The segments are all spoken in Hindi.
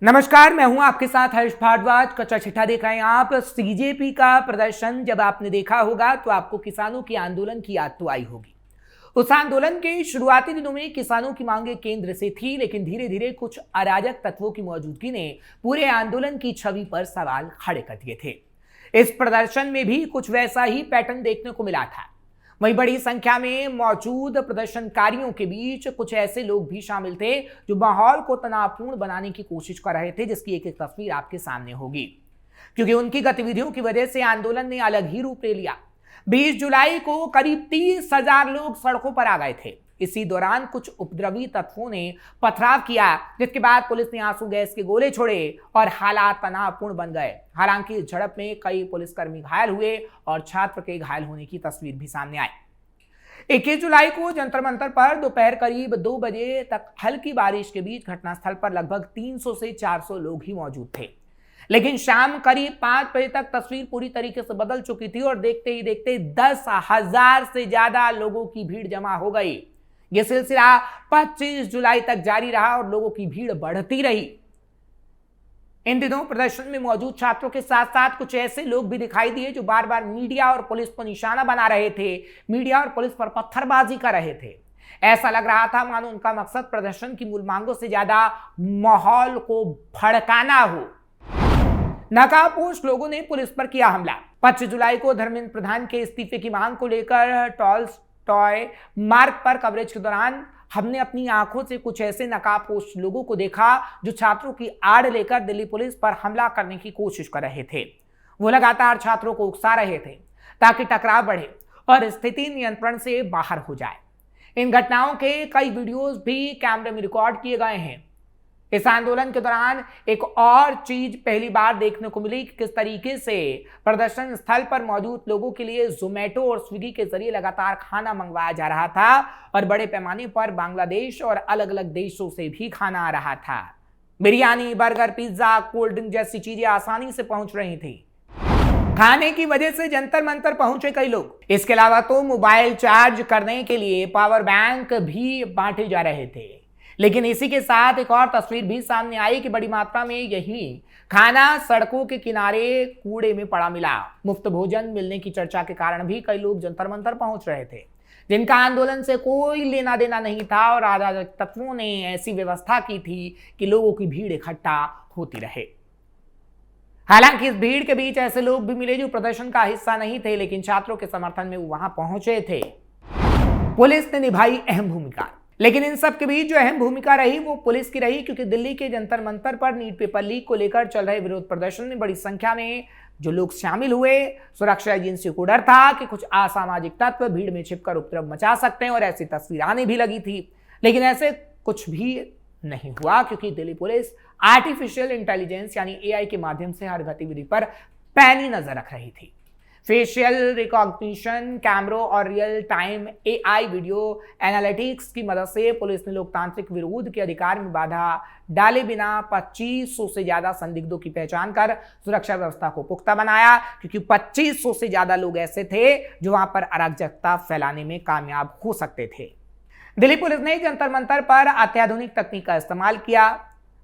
नमस्कार, मैं हूं आपके साथ हर्ष भारद्वाज। कच्चा चिट्ठा देख रहे हैं आप। सीजेपी का प्रदर्शन जब आपने देखा होगा तो आपको किसानों के आंदोलन की याद तो आई होगी। उस आंदोलन के शुरुआती दिनों में किसानों की मांगे केंद्र से थी, लेकिन धीरे धीरे कुछ अराजक तत्वों की मौजूदगी ने पूरे आंदोलन की छवि पर सवाल खड़े कर दिए थे। इस प्रदर्शन में भी कुछ वैसा ही पैटर्न देखने को मिला था। वहीं बड़ी संख्या में मौजूद प्रदर्शनकारियों के बीच कुछ ऐसे लोग भी शामिल थे जो माहौल को तनावपूर्ण बनाने की कोशिश कर रहे थे, जिसकी एक एक तस्वीर आपके सामने होगी। क्योंकि उनकी गतिविधियों की वजह से आंदोलन ने अलग ही रूप ले लिया। 20 जुलाई को करीब 30,000 लोग सड़कों पर आ गए थे। इसी दौरान कुछ उपद्रवी तत्वों ने पथराव किया, जिसके बाद पुलिस ने आंसू गैस के गोले छोड़े और हालात तनावपूर्ण बन गए। हालांकि इस झड़प में कई पुलिसकर्मी घायल हुए और छात्र के घायल होने की तस्वीर भी सामने आई। 21 जुलाई को जंतर मंतर पर दोपहर करीब 2 बजे तक हल्की बारिश के बीच घटनास्थल पर लगभग 300 से 400 लोग ही मौजूद थे। लेकिन शाम करीब 5 बजे तक तस्वीर पूरी तरीके से बदल चुकी थी और देखते ही देखते 10,000 से ज्यादा लोगों की भीड़ जमा हो गई। यह सिलसिला 25 जुलाई तक जारी रहा और लोगों की भीड़ बढ़ती रही। इन दिनों प्रदर्शन में मौजूद छात्रों के साथ साथ कुछ ऐसे लोग भी दिखाई दिए जो बार बार मीडिया और पुलिस को निशाना बना रहे थे, मीडिया और पुलिस पर पत्थरबाजी कर रहे थे। ऐसा लग रहा था मानो उनका मकसद प्रदर्शन की मूल मांगों से ज्यादा माहौल को भड़काना हो। नकाबपोश लोगों ने पुलिस पर किया हमला। 25 जुलाई को धर्मेंद्र प्रधान के इस्तीफे की मांग को लेकर टॉय मार्ग पर कवरेज के दौरान हमने अपनी आंखों से कुछ ऐसे नकाबपोश लोगों को देखा जो छात्रों की आड़ लेकर दिल्ली पुलिस पर हमला करने की कोशिश कर रहे थे। वो लगातार छात्रों को उकसा रहे थे ताकि टकराव बढ़े और स्थिति नियंत्रण से बाहर हो जाए। इन घटनाओं के कई वीडियोस भी कैमरे में रिकॉर्ड किए गए हैं। इस आंदोलन के दौरान एक और चीज पहली बार देखने को मिली कि किस तरीके से प्रदर्शन स्थल पर मौजूद लोगों के लिए जोमेटो और स्विगी के जरिए लगातार खाना मंगवाया जा रहा था और बड़े पैमाने पर बांग्लादेश और अलग अलग देशों से भी खाना आ रहा था। Biryani, burger, pizza, cold drink जैसी चीजें आसानी से पहुंच रही थी। खाने की वजह से जंतर मंतर पहुंचे कई लोग। इसके अलावा तो मोबाइल चार्ज करने के लिए पावर बैंक भी बांटे जा रहे थे। लेकिन इसी के साथ एक और तस्वीर भी सामने आई कि बड़ी मात्रा में यही खाना सड़कों के किनारे कूड़े में पड़ा मिला। मुफ्त भोजन मिलने की चर्चा के कारण भी कई लोग जंतर मंतर पहुंच रहे थे, जिनका आंदोलन से कोई लेना देना नहीं था और अराजक तत्वों ने ऐसी व्यवस्था की थी कि लोगों की भीड़ इकट्ठा होती रहे। हालांकि इस भीड़ के बीच ऐसे लोग भी मिले जो प्रदर्शन का हिस्सा नहीं थे, लेकिन छात्रों के समर्थन में वो वहां पहुंचे थे। पुलिस ने निभाई अहम भूमिका, लेकिन इन सब के बीच जो अहम भूमिका रही वो पुलिस की रही, क्योंकि दिल्ली के जंतर मंतर पर नीट पेपर लीक को लेकर चल रहे विरोध प्रदर्शन में बड़ी संख्या में जो लोग शामिल हुए, सुरक्षा एजेंसियों को डर था कि कुछ असामाजिक तत्व भीड़ में छिपकर उपद्रव मचा सकते हैं और ऐसी तस्वीर आने भी लगी थी। लेकिन ऐसे कुछ भी नहीं हुआ, क्योंकि दिल्ली पुलिस आर्टिफिशियल इंटेलिजेंस यानी एआई के माध्यम से हर गतिविधि पर पैनी नजर रख रही थी। फेशियल रिकॉग्निशन कैमरों और real time AI video analytics की मदद से पुलिस ने लोकतांत्रिक विरोध के अधिकार में बाधा डाले बिना 2500 से ज्यादा संदिग्धों की पहचान कर सुरक्षा व्यवस्था को पुख्ता बनाया, क्योंकि 2500 से ज्यादा लोग ऐसे थे जो वहां पर अराजकता फैलाने में कामयाब हो सकते थे। दिल्ली पुलिस ने जंतर मंतर पर अत्याधुनिक तकनीक का इस्तेमाल किया।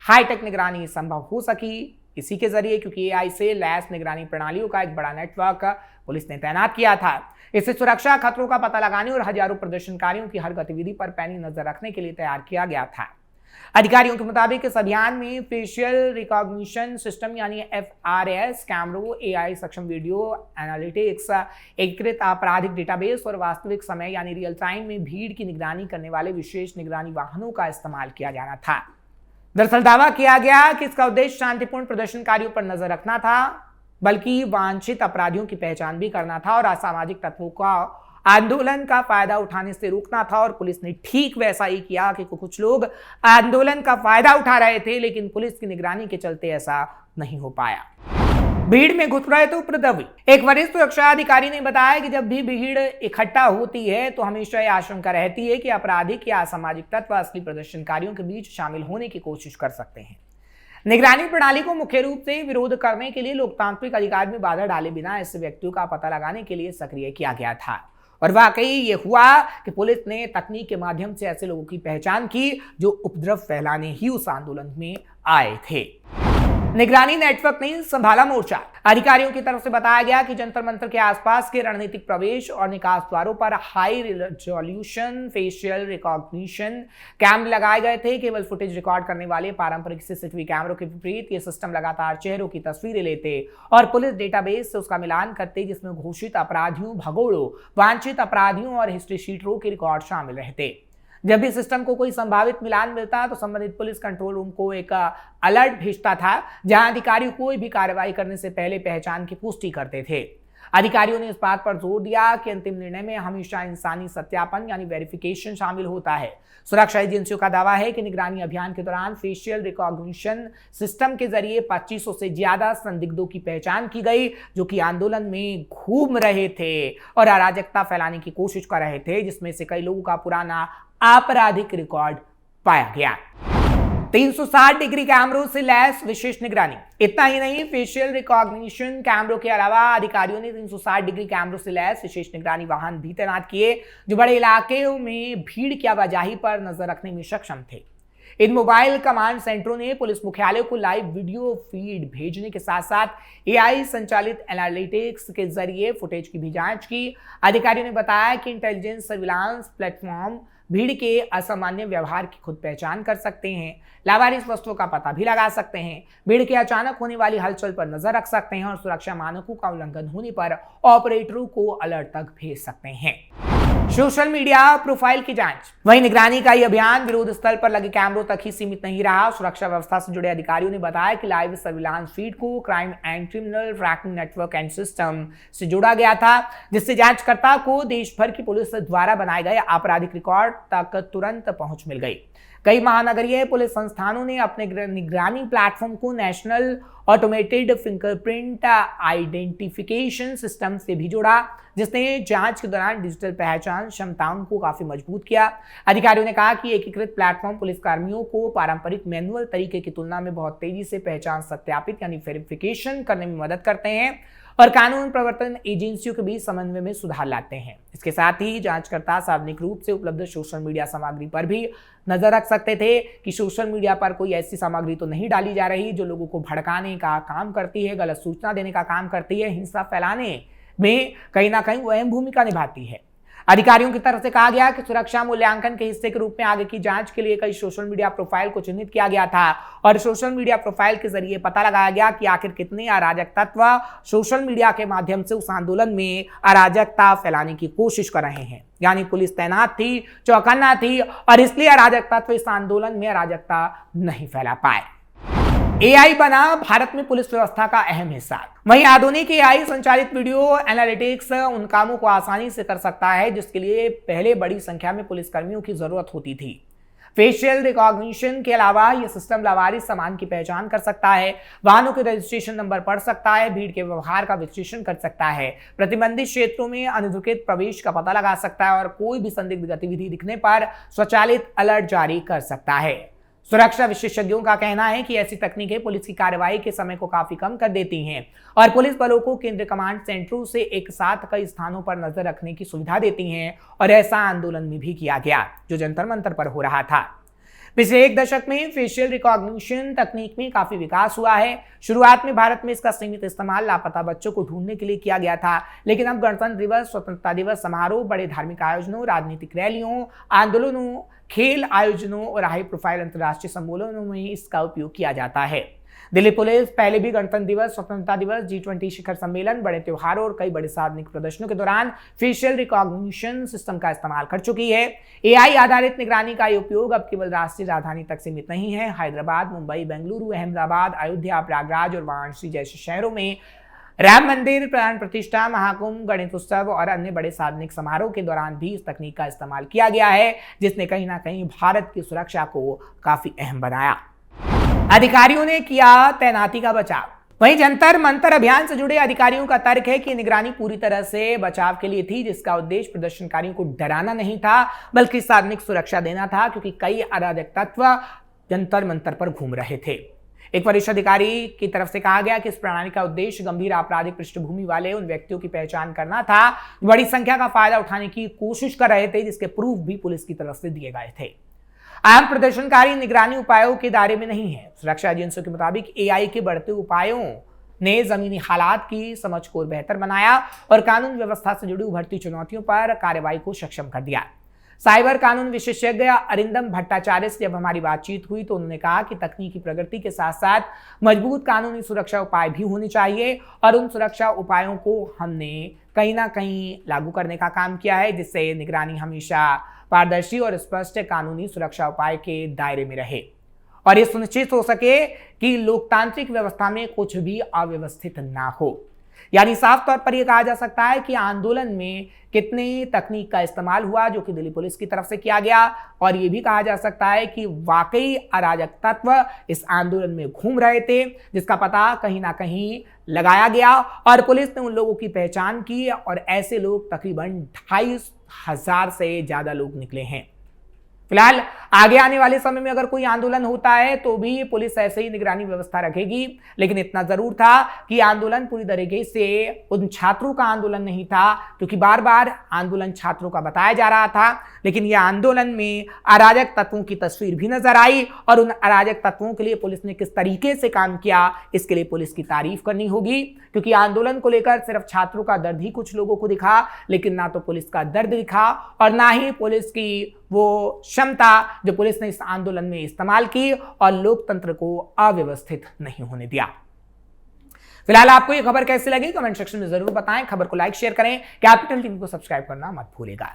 हाईटेक निगरानी संभव हो सकी इसी के जरिए, क्योंकि एआई से लैस निगरानी प्रणालियों का एक बड़ा नेटवर्क पुलिस ने तैनात किया था। इससे सुरक्षा खतरों का पता लगाने और हजारों प्रदर्शनकारियों की हर गतिविधि पर पैनी नजर रखने के लिए तैयार किया गया था। अधिकारियों के मुताबिक इस अभियान में फेशियल रिकॉग्निशन सिस्टम यानी एफआरएस, कैमरों, एआई सक्षम वीडियो एनालिटिक्स, एकीकृत आपराधिक डेटाबेस और वास्तविक समय यानी रियल टाइम में भीड़ की निगरानी करने वाले विशेष निगरानी वाहनों का इस्तेमाल किया जाना था। दरअसल दावा किया गया कि इसका उद्देश्य शांतिपूर्ण प्रदर्शनकारियों पर नजर रखना था, बल्कि वांछित अपराधियों की पहचान भी करना था और असामाजिक तत्वों का आंदोलन का फायदा उठाने से रोकना था। और पुलिस ने ठीक वैसा ही किया कि कुछ लोग आंदोलन का फायदा उठा रहे थे, लेकिन पुलिस की निगरानी के चलते ऐसा नहीं हो पाया। भीड़ में घुस रहे तो उपद्रवी। एक वरिष्ठ सुरक्षा अधिकारी ने बताया कि जब भी भीड़ इकट्ठा होती है तो हमेशा यह आशंका रहती है कि आपराधिक या असामाजिक तत्व असली प्रदर्शनकारियों के बीच शामिल होने की कोशिश कर सकते हैं। निगरानी प्रणाली को मुख्य रूप से विरोध करने के लिए लोकतांत्रिक अधिकार में बाधा डाले बिना ऐसे व्यक्तियों का पता लगाने के लिए सक्रिय किया गया था और वाकई ये हुआ कि पुलिस ने तकनीक के माध्यम से ऐसे लोगों की पहचान की जो उपद्रव फैलाने ही उस आंदोलन में आए थे। निगरानी नेटवर्क ने संभाला मोर्चा। अधिकारियों की तरफ से बताया गया कि जंतर मंतर के आसपास के रणनीतिक प्रवेश और निकास द्वारों पर हाई रिजोल्यूशन फेशियल रिकॉग्निशन कैमरे लगाए गए थे। केवल फुटेज रिकॉर्ड करने वाले पारंपरिक सीसीटीवी कैमरों के विपरीत ये सिस्टम लगातार चेहरों की तस्वीरें लेते और पुलिस डेटाबेस से उसका मिलान करते, जिसमें घोषित अपराधियों, भगोड़ों, वांछित अपराधियों और हिस्ट्री शीटरों के रिकॉर्ड शामिल रहते। जब भी सिस्टम को कोई संभावित मिलान मिलता तो संबंधित पुलिस कंट्रोल रूम को एक अलर्ट भेजता था, जहां अधिकारी कोई भी कार्रवाई करने से पहले पहचान की पुष्टि करते थे। अधिकारियों ने इस बात पर जोर दिया कि अंतिम निर्णय में हमेशा इंसानी सत्यापन यानी वेरिफिकेशन शामिल होता है। सुरक्षा एजेंसियों का दावा है कि निगरानी अभियान के दौरान फेशियल रिकॉग्निशन सिस्टम के जरिए 2500 से ज्यादा संदिग्धों की पहचान की गई, जो कि आंदोलन में घूम रहे थे और अराजकता फैलाने की कोशिश कर रहे थे, जिसमें से कई लोगों का पुराना आपराधिक रिकॉर्ड पाया गया। 360 डिग्री कैमरों से लैस विशेष निगरानी। इतना ही नहीं, फेशियल रिकॉग्निशन कैमरों के अलावा अधिकारियों ने 360 डिग्री कैमरों से लैस विशेष निगरानी वाहन भी तैनात किए, जो बड़े इलाके में भीड़ की आवाजाही पर नजर रखने में सक्षम थे। इन मोबाइल कमांड सेंटरों ने पुलिस मुख्यालय को लाइव वीडियो फीड भेजने के साथ साथ एआई संचालित एनालिटिक्स के जरिए फुटेज की भी जांच की। अधिकारियों ने बताया कि इंटेलिजेंस सर्विलांस प्लेटफॉर्म भीड़ के असामान्य व्यवहार की खुद पहचान कर सकते हैं, लावारिस वस्तुओं का पता भी लगा सकते हैं, भीड़ के अचानक होने वाली हलचल पर नजर रख सकते हैं और सुरक्षा मानकों का उल्लंघन होने पर ऑपरेटरों को अलर्ट तक भेज सकते हैं। सोशल मीडिया प्रोफाइल की जांच। वहीं निगरानी का यह अभियान विरोध स्थल पर लगे कैमरों तक ही सीमित नहीं रहा। सुरक्षा व्यवस्था से जुड़े अधिकारियों ने बताया कि लाइव सर्विलांस फीड को crime and criminal tracking network and system से जोड़ा गया था, जिससे जांचकर्ता को देश भर की पुलिस द्वारा बनाए गए आपराधिक रिकॉर्ड तक तुरंत पहुंच मिल गई। कई महानगरीय पुलिस संस्थानों ने अपने निगरानी प्लेटफॉर्म को national automated fingerprint identification system से भी जोड़ा, जिसने जांच के दौरान डिजिटल पहचान क्षमताओं को काफी मजबूत किया। अधिकारियों ने कहा कि एकीकृत प्लेटफॉर्म पुलिसकर्मियों को पारंपरिक मैनुअल तरीके की तुलना में बहुत तेजी से पहचान सत्यापित यानी वेरिफिकेशन करने में मदद करते हैं और कानून प्रवर्तन एजेंसियों के बीच समन्वय में सुधार लाते हैं। इसके साथ ही जांचकर्ता सार्वजनिक रूप से उपलब्ध सोशल मीडिया सामग्री पर भी नजर रख सकते थे कि सोशल मीडिया पर कोई ऐसी सामग्री तो नहीं डाली जा रही जो लोगों को भड़काने का काम करती है, गलत सूचना देने का काम करती है, हिंसा फैलाने में कहीं ना कहीं अहम भूमिका निभाती है। अधिकारियों की तरफ से कहा गया कि सुरक्षा मूल्यांकन के हिस्से के रूप में आगे की जांच के लिए कई सोशल मीडिया प्रोफाइल को चिन्हित किया गया था और सोशल मीडिया प्रोफाइल के जरिए पता लगाया गया कि आखिर कितने अराजक तत्व सोशल मीडिया के माध्यम से उस आंदोलन में अराजकता फैलाने की कोशिश कर रहे हैं। यानी पुलिस तैनात थी, चौकन्ना थी और इसलिए अराजक तत्व इस आंदोलन में अराजकता नहीं फैला पाए। एआई बना भारत में पुलिस व्यवस्था का अहम हिस्सा। वहीं आधुनिक एआई संचालित वीडियो एनालिटिक्स उन कामों को आसानी से कर सकता है जिसके लिए पहले बड़ी संख्या में पुलिसकर्मियों की जरूरत होती थी। फेशियल रिकॉग्निशन के अलावा यह सिस्टम लावारिस सामान की पहचान कर सकता है, वाहनों के रजिस्ट्रेशन नंबर पढ़ सकता है, भीड़ के व्यवहार का विश्लेषण कर सकता है, प्रतिबंधित क्षेत्रों में अनधिकृत प्रवेश का पता लगा सकता है और कोई भी संदिग्ध गतिविधि दिखने पर स्वचालित अलर्ट जारी कर सकता है। सुरक्षा विशेषज्ञों का कहना है कि ऐसी तकनीकें पुलिस की कार्रवाई के समय को काफी कम कर देती हैं और पुलिस बलों को केंद्रीय कमांड सेंटरों से एक साथ कई स्थानों पर नजर रखने की सुविधा देती हैं और ऐसा आंदोलन में भी किया गया जो जंतर मंतर पर हो रहा था। पिछले एक दशक में फेशियल रिकॉग्निशन तकनीक में काफी विकास हुआ है। शुरुआत में भारत में इसका सीमित इस्तेमाल लापता बच्चों को ढूंढने के लिए किया गया था, लेकिन अब गणतंत्र दिवस, स्वतंत्रता दिवस समारोह, बड़े धार्मिक आयोजनों, राजनीतिक रैलियों, आंदोलनों, खेल आयोजनों और हाई प्रोफाइल अंतर्राष्ट्रीय सम्मेलनों में इसका उपयोग किया जाता है। दिल्ली पुलिस पहले भी गणतंत्र दिवस, स्वतंत्रता दिवस, G20 शिखर सम्मेलन, बड़े त्योहारों और कई बड़े सार्वजनिक प्रदर्शनों के दौरान फेशियल रिकॉग्निशन सिस्टम का इस्तेमाल कर चुकी है। एआई आधारित निगरानी का उपयोग अब केवल राष्ट्रीय राजधानी तक सीमित नहीं है। हैदराबाद, मुंबई, बेंगलुरु, अहमदाबाद, अयोध्या, प्रयागराज और वाराणसी जैसे शहरों में राम मंदिर प्राण प्रतिष्ठा, महाकुंभ, गणेश उत्सव और अन्य बड़े सार्वजनिक समारोह के दौरान भी इस तकनीक का इस्तेमाल किया गया है, जिसने कहीं ना कहीं भारत की सुरक्षा को काफी अहम बनाया। अधिकारियों ने किया तैनाती का बचाव। वहीं जंतर मंतर अभियान से जुड़े अधिकारियों का तर्क है कि निगरानी पूरी तरह से बचाव के लिए थी, जिसका उद्देश्य प्रदर्शनकारियों को डराना नहीं था बल्कि सार्वजनिक सुरक्षा देना था, क्योंकि कई अराजक तत्व जंतर मंतर पर घूम रहे थे। एक वरिष्ठ अधिकारी की तरफ से कहा गया कि इस प्रणाली का उद्देश्य गंभीर आपराधिक पृष्ठभूमि वाले उन व्यक्तियों की पहचान करना था जो बड़ी संख्या का फायदा उठाने की कोशिश कर रहे थे, जिसके प्रूफ भी पुलिस की तरफ से दिए गए थे। आम प्रदर्शनकारी निगरानी उपायों के दायरे में नहीं है। सुरक्षा एजेंसियों के मुताबिक एआई के बढ़ते उपायों ने जमीनी हालात की समझ को बेहतर बनाया और कानून व्यवस्था से जुड़ी उभरती चुनौतियों पर कार्रवाई को सक्षम कर दिया। साइबर कानून विशेषज्ञ अरिंदम भट्टाचार्य से जब हमारी बातचीत हुई तो उन्होंने कहा कि तकनीकी प्रगति के साथ साथ मजबूत कानूनी सुरक्षा उपाय भी होने चाहिए और उन सुरक्षा उपायों को हमने कहीं ना कहीं लागू करने का काम किया है, जिससे निगरानी हमेशा पारदर्शी और स्पष्ट कानूनी सुरक्षा उपाय के दायरे में रहे और ये सुनिश्चित हो सके कि लोकतांत्रिक व्यवस्था में कुछ भी अव्यवस्थित ना हो। यानी साफ तौर पर यह कहा जा सकता है कि आंदोलन में कितने तकनीक का इस्तेमाल हुआ जो कि दिल्ली पुलिस की तरफ से किया गया, और यह भी कहा जा सकता है कि वाकई अराजक तत्व इस आंदोलन में घूम रहे थे, जिसका पता कहीं ना कहीं लगाया गया और पुलिस ने उन लोगों की पहचान की और ऐसे लोग तकरीबन 2,500 से ज्यादा लोग निकले हैं। फिलहाल आगे आने वाले समय में अगर कोई आंदोलन होता है तो भी पुलिस ऐसे ही निगरानी व्यवस्था रखेगी, लेकिन इतना जरूर था कि आंदोलन पूरी तरीके से उन छात्रों का आंदोलन नहीं था, क्योंकि बार बार आंदोलन छात्रों का बताया जा रहा था, लेकिन यह आंदोलन में अराजक तत्वों की तस्वीर भी नजर आई और उन अराजक तत्वों के लिए पुलिस ने किस तरीके से काम किया, इसके लिए पुलिस की तारीफ करनी होगी, क्योंकि आंदोलन को लेकर सिर्फ छात्रों का दर्द ही कुछ लोगों को दिखा, लेकिन ना तो पुलिस का दर्द दिखा और ना ही पुलिस की वो क्षमता जो पुलिस ने इस आंदोलन में इस्तेमाल की और लोकतंत्र को अव्यवस्थित नहीं होने दिया। फिलहाल आपको ये खबर कैसी लगी कमेंट सेक्शन में जरूर बताएं। खबर को लाइक शेयर करें, कैपिटल टीवी को सब्सक्राइब करना मत भूलिएगा।